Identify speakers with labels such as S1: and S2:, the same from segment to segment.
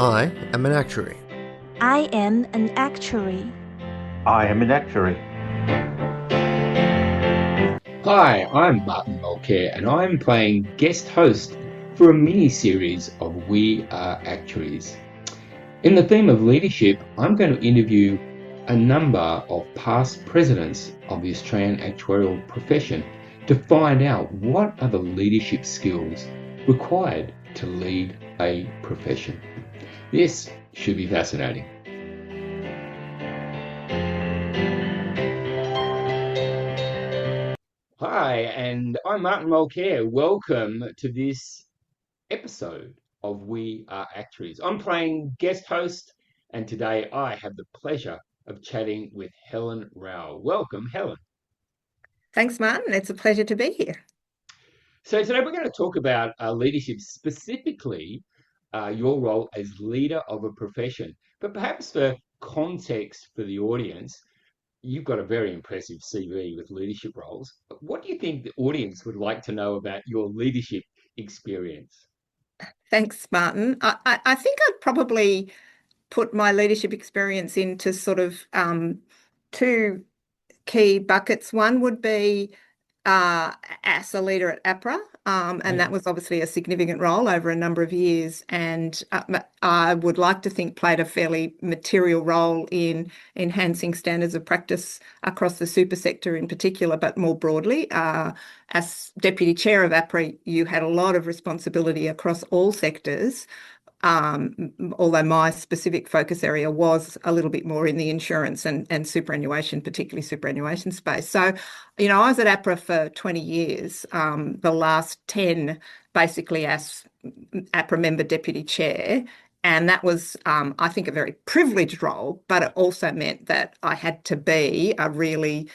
S1: I am an actuary.
S2: I am an actuary.
S3: I am an actuary.
S4: Hi, I'm Martin Mulcare and I'm playing guest host for a mini-series of We Are Actuaries. In the theme of leadership, I'm going to interview a number of past presidents of the Australian actuarial profession to find out what are the leadership skills required to lead a profession. This should be fascinating. Hi, and I'm Martin Mulcare. Welcome to this episode of We Are Actuaries. I'm playing guest host, and today I have the pleasure of chatting with Helen Rowell. Welcome, Helen.
S5: Thanks, Martin. It's a pleasure to be here.
S4: So today we're going to talk about leadership, specifically your role as leader of a profession. But perhaps for context for the audience, you've got a very impressive CV with leadership roles. What do you think the audience would like to know about your leadership experience?
S5: Thanks, Martin. I think I'd probably put my leadership experience into sort of two key buckets. One would be as a leader at APRA, and that was obviously a significant role over a number of years, and I would like to think played a fairly material role in enhancing standards of practice across the super sector in particular, but more broadly. As Deputy Chair of APRA, you had a lot of responsibility across all sectors, although my specific focus area was a little bit more in the insurance and superannuation, particularly superannuation space. So, I was at APRA for 20 years, the last 10 basically as APRA member deputy chair. And that was, I think, a very privileged role, but it also meant that I had to be a really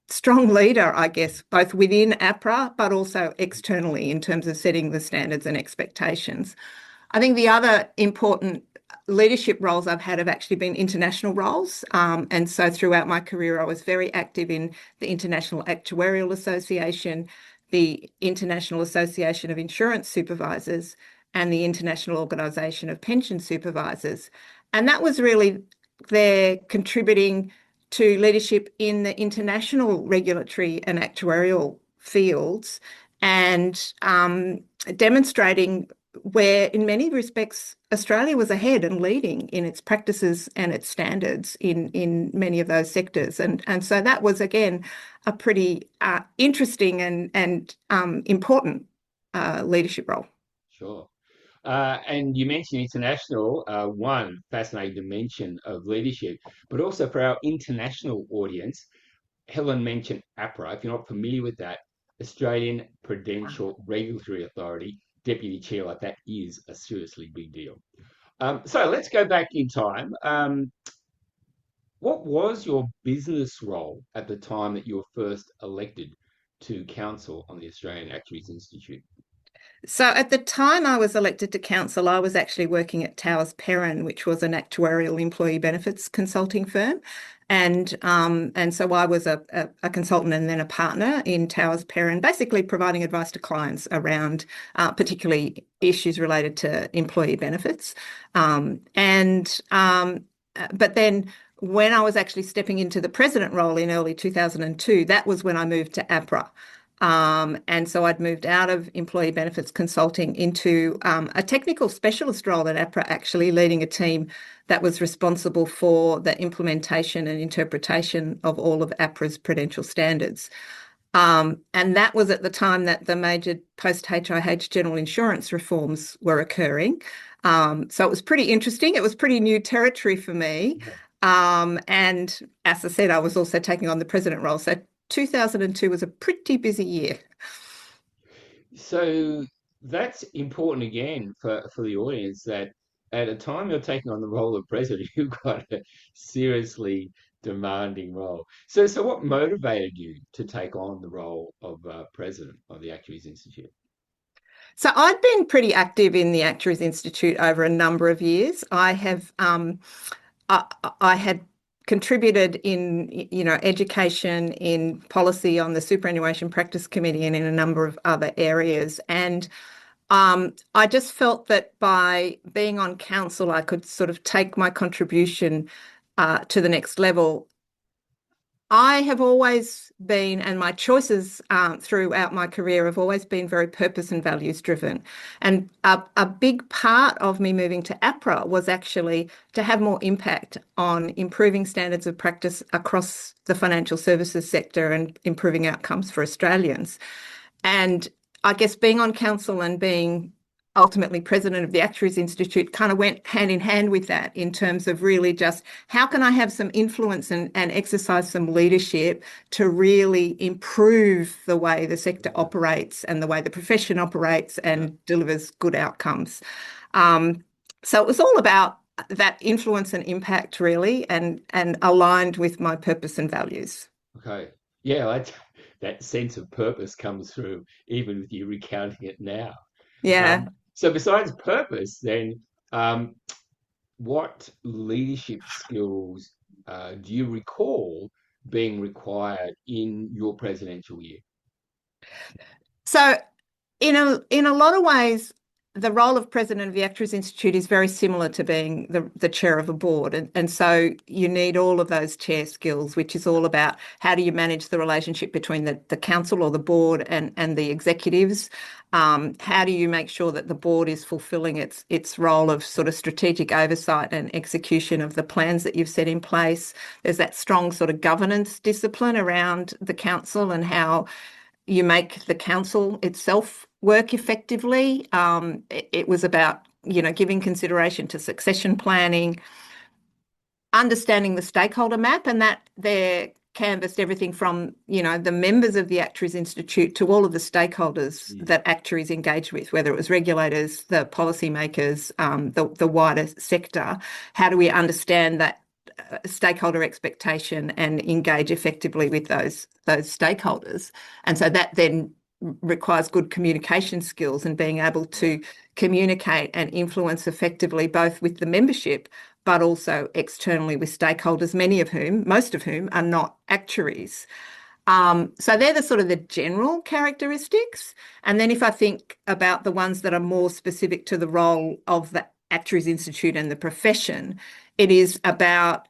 S5: strong leader, I guess, both within APRA, but also externally in terms of setting the standards and expectations. I think the other important leadership roles I've had have actually been international roles. And so throughout my career, I was very active in the International Actuarial Association, the International Association of Insurance Supervisors, and the International Organisation of Pension Supervisors. And that was really there contributing to leadership in the international regulatory and actuarial fields and demonstrating where in many respects Australia was ahead and leading in its practices and its standards in many of those sectors. And so that was, again, a pretty interesting and important leadership role.
S4: Sure. And you mentioned international, one fascinating dimension of leadership, but also for our international audience, Helen mentioned APRA. If you're not familiar with that, Australian Prudential Regulatory Authority, deputy chair, like that is a seriously big deal. So let's go back in time. What was your business role at the time that you were first elected to council on the Australian Actuaries Institute?
S5: So at the time I was elected to council, I was actually working at Towers Perrin, which was an actuarial employee benefits consulting firm. And so I was a consultant and then a partner in Towers Perrin, basically providing advice to clients around particularly issues related to employee benefits. But then when I was actually stepping into the president role in early 2002, that was when I moved to APRA. And so I'd moved out of employee benefits consulting into a technical specialist role at APRA, actually leading a team that was responsible for the implementation and interpretation of all of APRA's prudential standards. And that was at the time that the major post-HIH general insurance reforms were occurring. So it was pretty interesting. It was pretty new territory for me. And as I said, I was also taking on the president role. So 2002 was a pretty busy year.
S4: So that's important again for the audience that at a time you're taking on the role of president, you've got a seriously demanding role. So what motivated you to take on the role of president of the Actuaries Institute?
S5: So I'd been pretty active in the Actuaries Institute over a number of years. I had contributed in education, in policy on the Superannuation Practice Committee and in a number of other areas. And I just felt that by being on council, I could sort of take my contribution to the next level. I have always been, and my choices throughout my career have always been very purpose and values driven. And a big part of me moving to APRA was actually to have more impact on improving standards of practice across the financial services sector and improving outcomes for Australians. And I guess being on council and being ultimately president of the Actuaries Institute kind of went hand in hand with that in terms of really just how can I have some influence and exercise some leadership to really improve the way the sector operates and the way the profession operates and delivers good outcomes. So it was all about that influence and impact really and aligned with my purpose and values.
S4: Okay. Yeah, that sense of purpose comes through even with you recounting it now.
S5: Yeah.
S4: So besides purpose, then, what leadership skills do you recall being required in your presidential year?
S5: So in a lot of ways, the role of president of the Actuaries Institute is very similar to being the chair of a board. And so you need all of those chair skills, which is all about how do you manage the relationship between the council or the board and the executives? How do you make sure that the board is fulfilling its role of sort of strategic oversight and execution of the plans that you've set in place? There's that strong sort of governance discipline around the council and how you make the council itself work effectively. It was about, giving consideration to succession planning, understanding the stakeholder map, and that there canvassed everything from, the members of the Actuaries Institute to all of the stakeholders that actuaries engage with, whether it was regulators, the policymakers, the wider sector. How do we understand that stakeholder expectation and engage effectively with those stakeholders? And so that then requires good communication skills and being able to communicate and influence effectively both with the membership but also externally with stakeholders, most of whom are not actuaries. So they're the sort of the general characteristics. And then if I think about the ones that are more specific to the role of the Actuaries Institute and the profession, it is about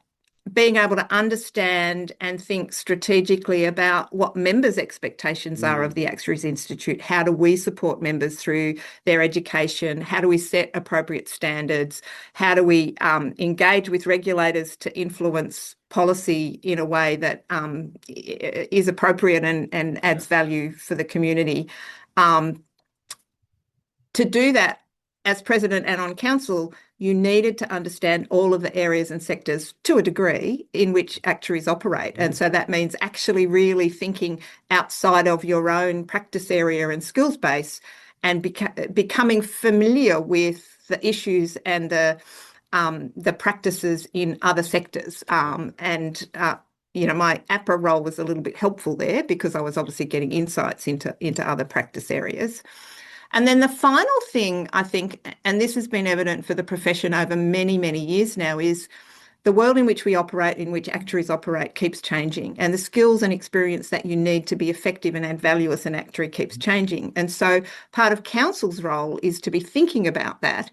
S5: being able to understand and think strategically about what members' expectations are of the Actuaries Institute. How do we support members through their education? How do we set appropriate standards? How do we engage with regulators to influence policy in a way that is appropriate and adds value for the community? To do that, as president and on council, you needed to understand all of the areas and sectors to a degree in which actuaries operate. And so that means actually really thinking outside of your own practice area and skills base and becoming familiar with the issues and the practices in other sectors. My APRA role was a little bit helpful there because I was obviously getting insights into other practice areas. And then the final thing, I think, and this has been evident for the profession over many, many years now, is the world in which we operate, in which actuaries operate, keeps changing. And the skills and experience that you need to be effective and add value as an actuary keeps changing. And so part of council's role is to be thinking about that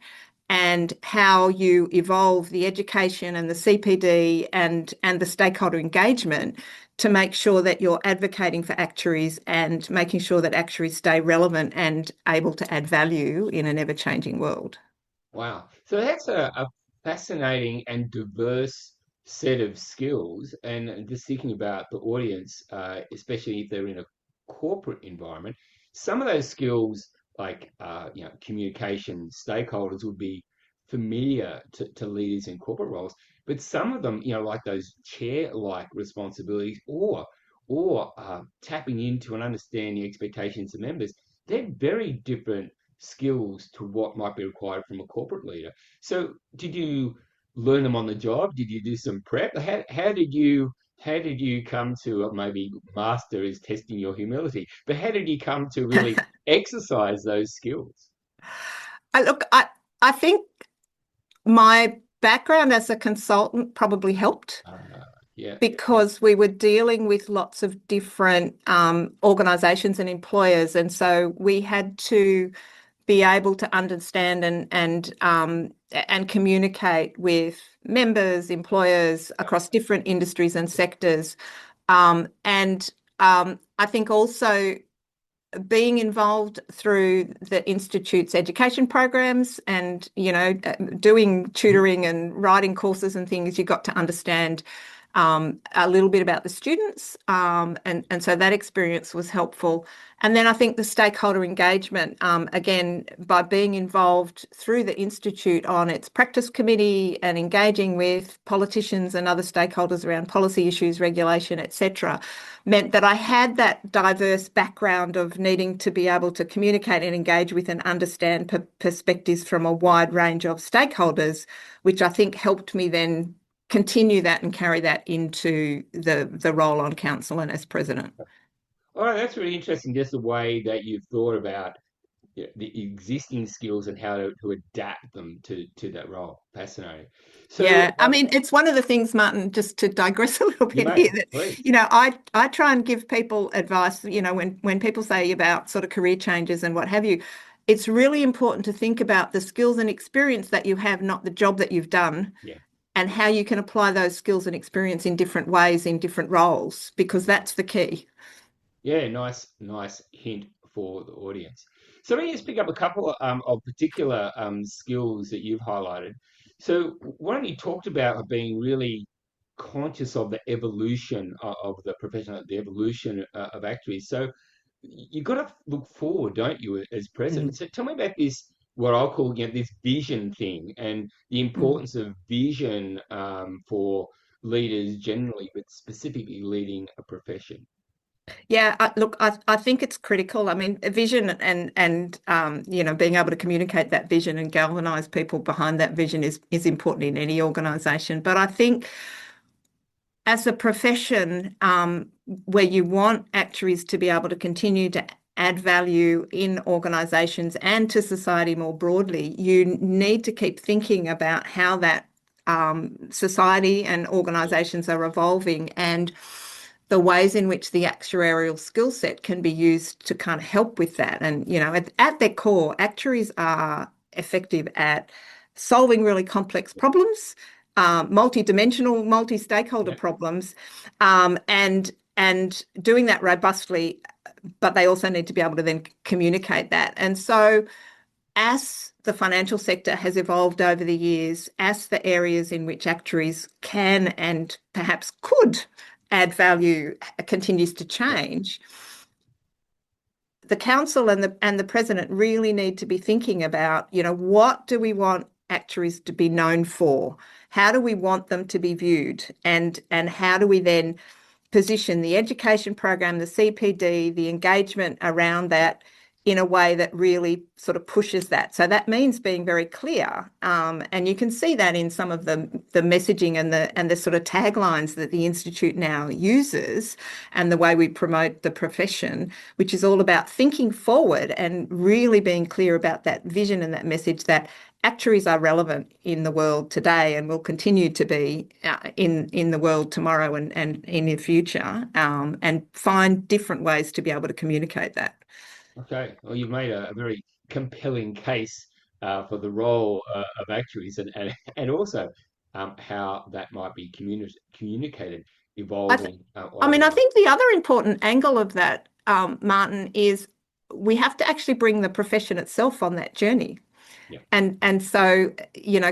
S5: and how you evolve the education and the CPD and the stakeholder engagement to make sure that you're advocating for actuaries and making sure that actuaries stay relevant and able to add value in an ever-changing world.
S4: Wow. So that's a fascinating and diverse set of skills. And just thinking about the audience, especially if they're in a corporate environment, some of those skills, like communication, stakeholders would be familiar to leaders in corporate roles. But some of them, like those chair-like responsibilities or tapping into and understanding expectations of members, they're very different skills to what might be required from a corporate leader. So did you learn them on the job? Did you do some prep? How did you come to, maybe master is testing your humility, but how did you come to really exercise those skills?
S5: I think my background as a consultant probably helped
S4: Yeah.
S5: because we were dealing with lots of different organisations and employers. And so we had to be able to understand and communicate with members, employers across different industries and sectors. I think also being involved through the Institute's education programs and, doing tutoring and writing courses and things, you got to understand a little bit about the students. And so that experience was helpful. And then I think the stakeholder engagement, again, by being involved through the Institute on its practice committee and engaging with politicians and other stakeholders around policy issues, regulation, etc., meant that I had that diverse background of needing to be able to communicate and engage with and understand perspectives from a wide range of stakeholders, which I think helped me then continue that and carry that into the role on council and as president.
S4: All right, that's really interesting, just the way that you've thought about the existing skills and how to adapt them to that role. Fascinating. So,
S5: yeah, I mean, it's one of the things, Martin, just to digress a little bit here, that,
S4: please.
S5: I try and give people advice, when people say about sort of career changes and what have you, it's really important to think about the skills and experience that you have, not the job that you've done.
S4: Yeah.
S5: And how you can apply those skills and experience in different ways, in different roles, because that's the key.
S4: Yeah, nice hint for the audience. So let me just pick up a couple of particular skills that you've highlighted. So one you talked about being really conscious of the evolution of the profession, the evolution of actuaries. So you've got to look forward, don't you, as president? So tell me about this, what I'll call, this vision thing and the importance of vision for leaders generally, but specifically leading a profession.
S5: Yeah, look, I think it's critical. I mean, a vision and being able to communicate that vision and galvanize people behind that vision is important in any organization. But I think as a profession, where you want actuaries to be able to continue to add value in organizations and to society more broadly, you need to keep thinking about how that society and organizations are evolving and the ways in which the actuarial skill set can be used to kind of help with that. And, at their core, actuaries are effective at solving really complex problems, multi-dimensional, multi-stakeholder problems, and doing that robustly, but they also need to be able to then communicate that. And so as the financial sector has evolved over the years, as the areas in which actuaries can and perhaps could add value continues to change, the council and the president really need to be thinking about, what do we want actuaries to be known for? How do we want them to be viewed? And how do we then position the education program, the CPD, the engagement around that in a way that really sort of pushes that. So that means being very clear. And you can see that in some of the messaging and the sort of taglines that the Institute now uses and the way we promote the profession, which is all about thinking forward and really being clear about that vision and that message that actuaries are relevant in the world today and will continue to be in the world tomorrow and in the future, and find different ways to be able to communicate that.
S4: Okay, well, you've made a very compelling case for the role of actuaries and also how that might be communicated, evolving.
S5: I think the other important angle of that, Martin, is we have to actually bring the profession itself on that journey.
S4: Yeah.
S5: And so,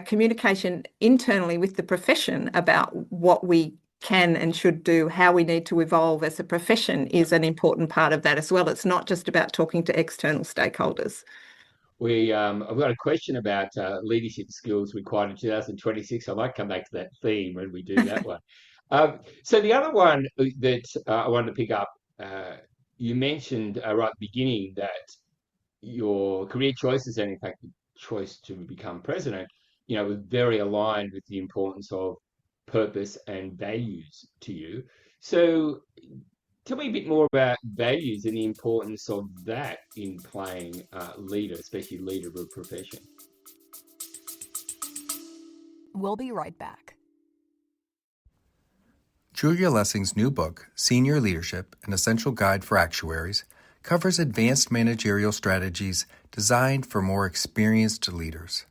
S5: communication internally with the profession about what we can and should do, how we need to evolve as a profession is an important part of that as well. It's not just about talking to external stakeholders.
S4: I've got a question about leadership skills required in 2026. I might come back to that theme when we do that one. So the other one that I wanted to pick up, you mentioned right at the beginning that your career choices and in fact the choice to become president, was very aligned with the importance of purpose and values to you. So tell me a bit more about values and the importance of that in playing leader, especially leader of a profession.
S1: We'll be right back.
S6: Julia Lessing's new book, Senior Leadership, An Essential Guide for Actuaries, covers advanced managerial strategies designed for more experienced leaders.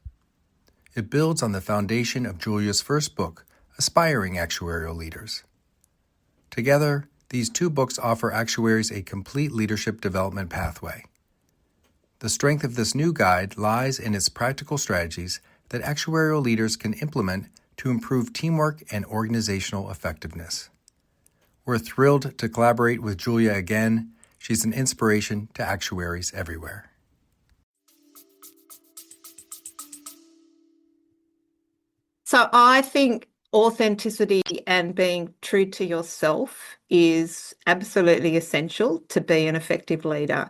S6: It builds on the foundation of Julia's first book, Aspiring Actuarial Leaders. Together, these two books offer actuaries a complete leadership development pathway. The strength of this new guide lies in its practical strategies that actuarial leaders can implement to improve teamwork and organizational effectiveness. We're thrilled to collaborate with Julia again. She's an inspiration to actuaries everywhere.
S5: So I think authenticity and being true to yourself is absolutely essential to be an effective leader.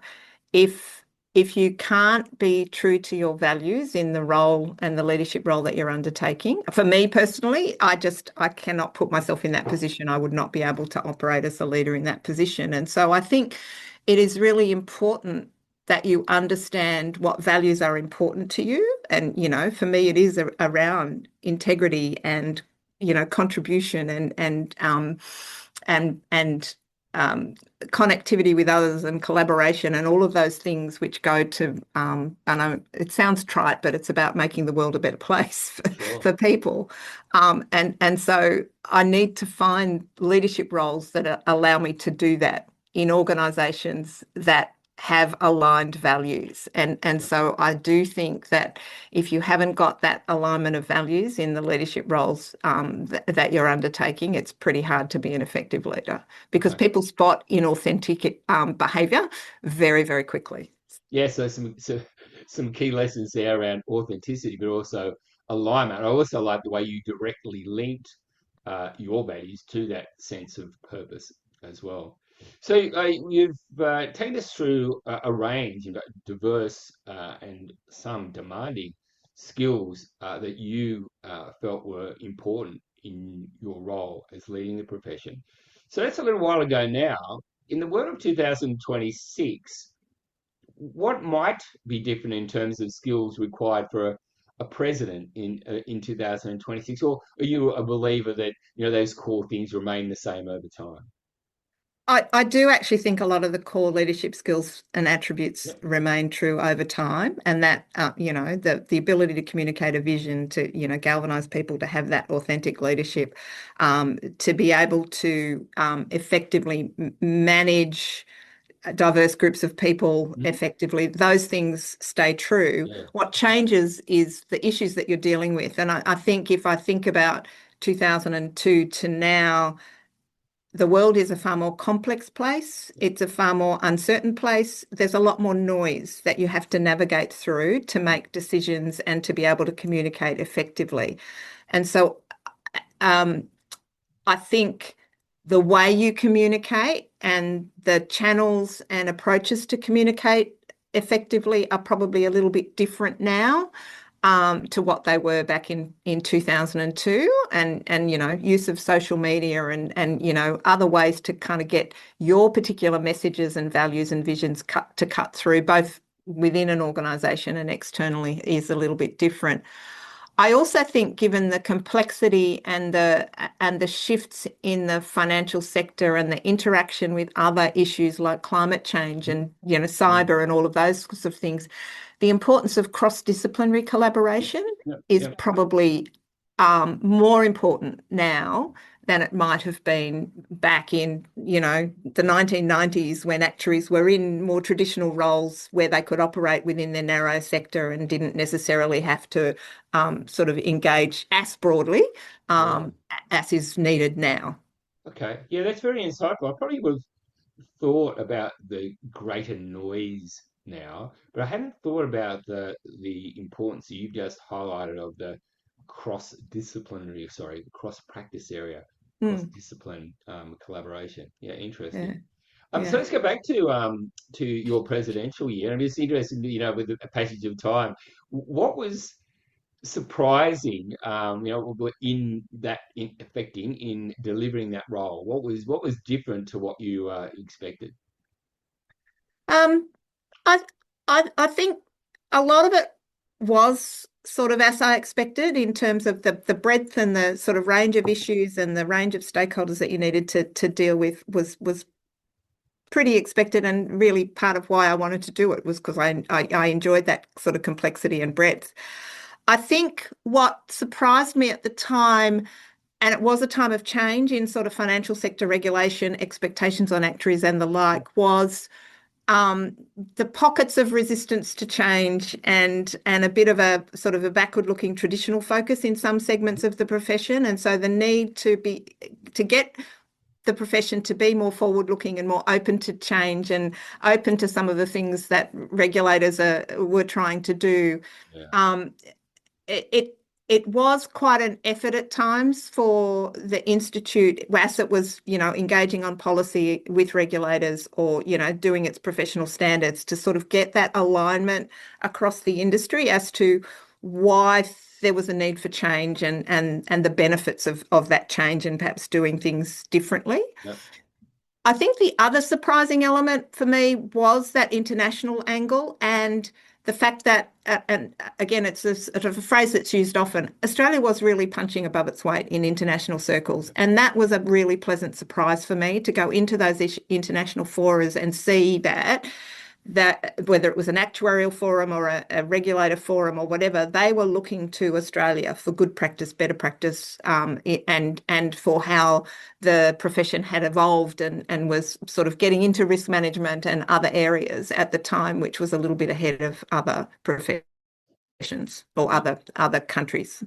S5: If you can't be true to your values in the role and the leadership role that you're undertaking, for me personally, I cannot put myself in that position. I would not be able to operate as a leader in that position. And so I think it is really important that you understand what values are important to you. And, for me, it is around integrity and, contribution and connectivity with others and collaboration and all of those things which go to, I know it sounds trite, but it's about making the world a better place for people. And so I need to find leadership roles that allow me to do that in organisations that have aligned values. And so I do think that if you haven't got that alignment of values in the leadership roles that you're undertaking, it's pretty hard to be an effective leader because people spot inauthentic behaviour very, very quickly.
S4: Yeah, so some key lessons there around authenticity, but also alignment. I also like the way you directly linked your values to that sense of purpose as well. So you've taken us through a range of diverse and some demanding skills that you felt were important in your role as leading the profession. So that's a little while ago now. In the world of 2026, what might be different in terms of skills required for a president in 2026, or are you a believer that those core things remain the same over time?
S5: I do actually think a lot of the core leadership skills and attributes remain true over time, and that the ability to communicate a vision, to galvanize people, to have that authentic leadership, to be able to effectively manage diverse groups of people effectively, those things stay true.
S4: Yeah.
S5: What changes is the issues that you're dealing with, and I think if I think about 2002 to now, the world is a far more complex place. It's a far more uncertain place. There's a lot more noise that you have to navigate through to make decisions and to be able to communicate effectively. And so I think the way you communicate and the channels and approaches to communicate effectively are probably a little bit different now to what they were back in 2002, and use of social media and other ways to kind of get your particular messages and values and visions cut through both within an organisation and externally is a little bit different. I also think, given the complexity and the shifts in the financial sector and the interaction with other issues like climate change and cyber and all of those sorts of things, the importance of cross-disciplinary collaboration is probably more important now than it might have been back in, the 1990s, when actuaries were in more traditional roles where they could operate within their narrow sector and didn't necessarily have to sort of engage as broadly as is needed now.
S4: Okay. Yeah, that's very insightful. I probably would have thought about the greater noise now, but I hadn't thought about the importance that you've just highlighted of the cross-practice area, cross-discipline collaboration. Yeah, interesting. So let's go back to your presidential year. I'm just interested, with the passage of time, what was surprising, in delivering that role? What was different to what you expected?
S5: Um, I, I think a lot of it was sort of as I expected in terms of the breadth and the sort of range of issues and the range of stakeholders that you needed to deal with was pretty expected, and really part of why I wanted to do it was because I enjoyed that sort of complexity and breadth. I think what surprised me at the time, and it was a time of change in sort of financial sector regulation, expectations on actuaries and the like, was um, the pockets of resistance to change and a bit of a sort of a backward-looking traditional focus in some segments of the profession, and so the need to get the profession to be more forward-looking and more open to change and open to some of the things that regulators were trying to do.
S4: Yeah.
S5: It it was quite an effort at times for the institute, whilst it was, engaging on policy with regulators or, doing its professional standards, to sort of get that alignment across the industry as to why there was a need for change and the benefits of that change and perhaps doing things differently.
S4: Yep.
S5: I think the other surprising element for me was that international angle and the fact that, and again, it's a sort of a phrase that's used often, Australia was really punching above its weight in international circles. And that was a really pleasant surprise for me to go into those international forums and see that whether it was an actuarial forum or a regulator forum or whatever, they were looking to Australia for good practice, better practice, and for how the profession had evolved and was sort of getting into risk management and other areas at the time, which was a little bit ahead of other professions or other countries.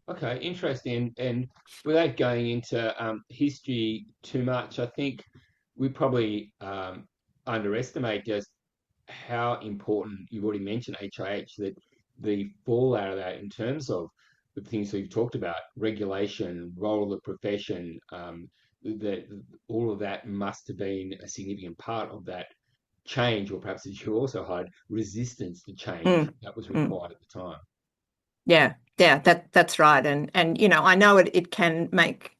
S4: Okay, interesting. And without going into history too much, I think we probably underestimate just how important, you've already mentioned HIH, that the fallout of that in terms of the things we've talked about, regulation, role of the profession, that all of that must have been a significant part of that change, or perhaps, as you also had, resistance to change that was required at the time.
S5: Yeah, that's right. And I know it can make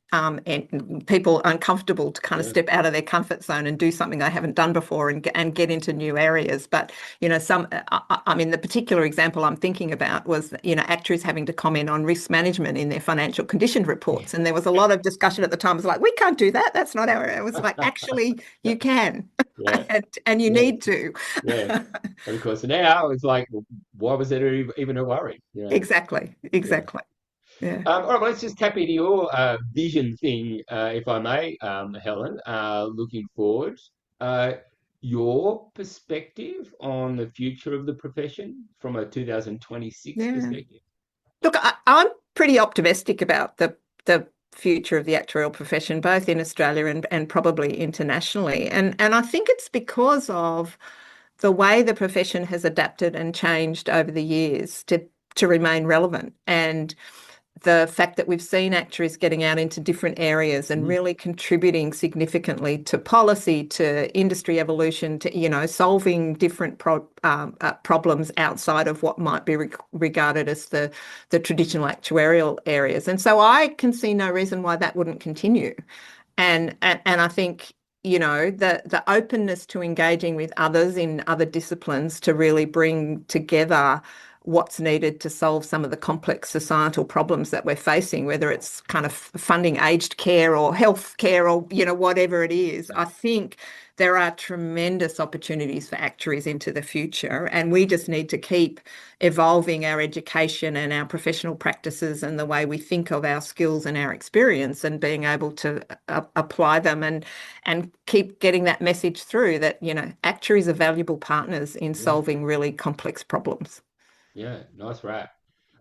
S5: people uncomfortable to kind of step out of their comfort zone and do something they haven't done before and get into new areas. But I mean, the particular example I'm thinking about was actuaries having to comment on risk management in their financial condition reports, and there was a lot of discussion at the time. It was like, we can't do that. That's not our. It was like, actually, you can, and you need to.
S4: Yeah, and of course now it's like, why was there even a worry?
S5: Exactly. Yeah.
S4: All right, well, let's just tap into your vision thing, if I may, Helen. Looking forward, your perspective on the future of the profession from a 2026 perspective.
S5: Look, I'm pretty optimistic about the future of the actuarial profession, both in Australia and probably internationally. And I think it's because of the way the profession has adapted and changed over the years to remain relevant, and the fact that we've seen actuaries getting out into different areas and really contributing significantly to policy, to industry evolution, to solving different problems outside of what might be regarded as the traditional actuarial areas. And so I can see no reason why that wouldn't continue. And I think the openness to engaging with others in other disciplines to really bring together what's needed to solve some of the complex societal problems that we're facing, whether it's kind of funding aged care or health care or, whatever it is. I think there are tremendous opportunities for actuaries into the future, and we just need to keep evolving our education and our professional practices and the way we think of our skills and our experience, and being able to apply them and keep getting that message through that, actuaries are valuable partners in solving really complex problems.
S4: Yeah, nice wrap.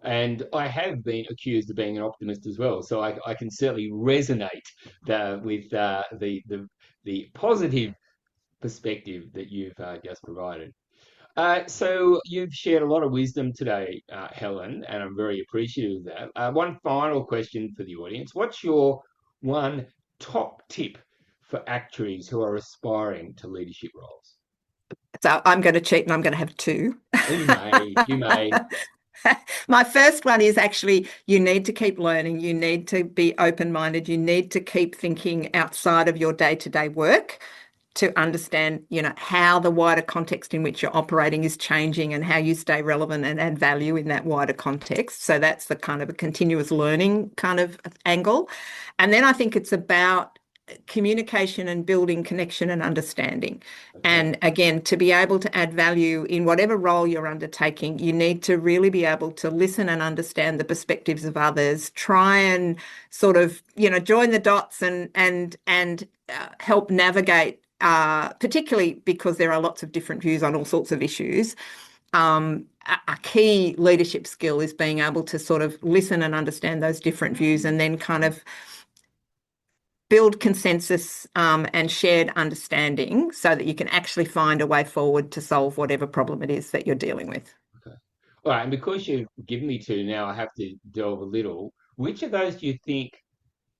S4: And I have been accused of being an optimist as well, so I can certainly resonate with the positive perspective that you've just provided. So you've shared a lot of wisdom today, Helen, and I'm very appreciative of that. One final question for the audience: what's your one top tip for actuaries who are aspiring to leadership roles?
S5: So I'm going to cheat and I'm going to have two.
S4: You may.
S5: My first one is actually, you need to keep learning. You need to be open-minded. You need to keep thinking outside of your day-to-day work to understand, how the wider context in which you're operating is changing and how you stay relevant and add value in that wider context. So that's the kind of a continuous learning kind of angle. And then I think it's about communication and building connection and understanding. And again, to be able to add value in whatever role you're undertaking, you need to really be able to listen and understand the perspectives of others, try and sort of, join the dots and help navigate, particularly because there are lots of different views on all sorts of issues. A key leadership skill is being able to sort of listen and understand those different views and then kind of build consensus and shared understanding so that you can actually find a way forward to solve whatever problem it is that you're dealing with.
S4: Okay. All right, and because you've given me two now, I have to delve a little. Which of those do you think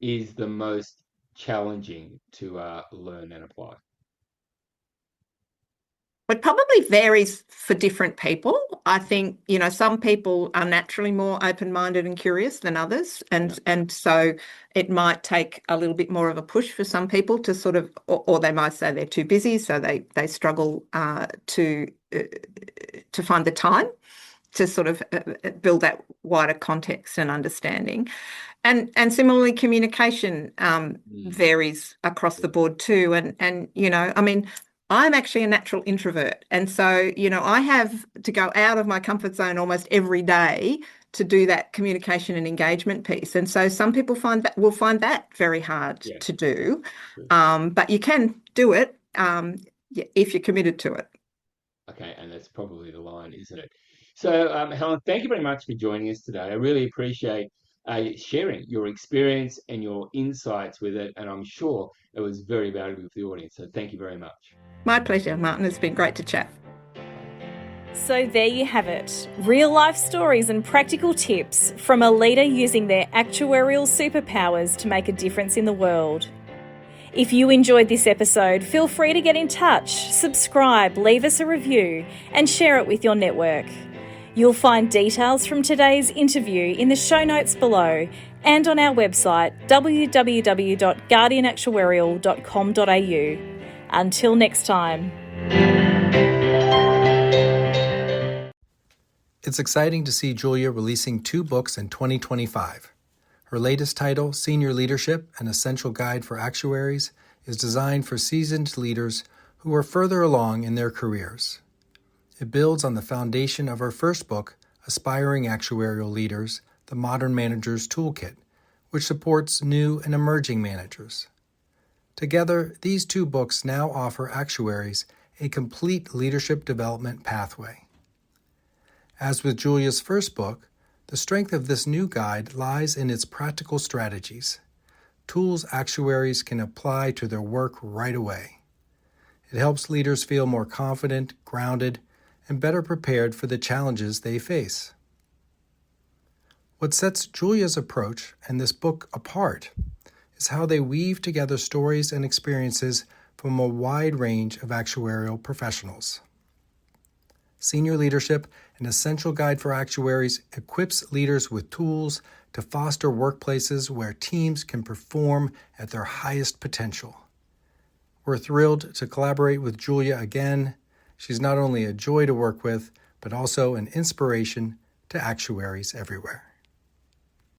S4: is the most challenging to learn and apply?
S5: It probably varies for different people. I think, some people are naturally more open-minded and curious than others. And so it might take a little bit more of a push for some people to sort of, or they might say they're too busy, so they struggle to find the time to sort of build that wider context and understanding. And similarly, communication varies across the board too. And I mean, I'm actually a natural introvert. And so, I have to go out of my comfort zone almost every day to do that communication and engagement piece. And so some people will find that very hard to do. But you can do it if you're committed to it.
S4: Okay, and that's probably the line, isn't it? So, Helen, thank you very much for joining us today. I really appreciate sharing your experience and your insights with it, and I'm sure it was very valuable for the audience. So thank you very much.
S5: My pleasure, Martin. It's been great to chat.
S2: So there you have it, real life stories and practical tips from a leader using their actuarial superpowers to make a difference in the world. If you enjoyed this episode, feel free to get in touch, subscribe, leave us a review, and share it with your network. You'll find details from today's interview in the show notes below and on our website www.guardianactuarial.com.au. Until next time.
S6: It's exciting to see Julia releasing 2 books in 2025. Her latest title, Senior Leadership, An Essential Guide for Actuaries, is designed for seasoned leaders who are further along in their careers. It builds on the foundation of her first book, Aspiring Actuarial Leaders, The Modern Manager's Toolkit, which supports new and emerging managers. Together, these 2 books now offer actuaries a complete leadership development pathway. As with Julia's first book, the strength of this new guide lies in its practical strategies, tools actuaries can apply to their work right away. It helps leaders feel more confident, grounded, and better prepared for the challenges they face. What sets Julia's approach and this book apart is how they weave together stories and experiences from a wide range of actuarial professionals. Senior Leadership, An Essential Guide for Actuaries, equips leaders with tools to foster workplaces where teams can perform at their highest potential. We're thrilled to collaborate with Julia again. She's not only a joy to work with, but also an inspiration to actuaries everywhere.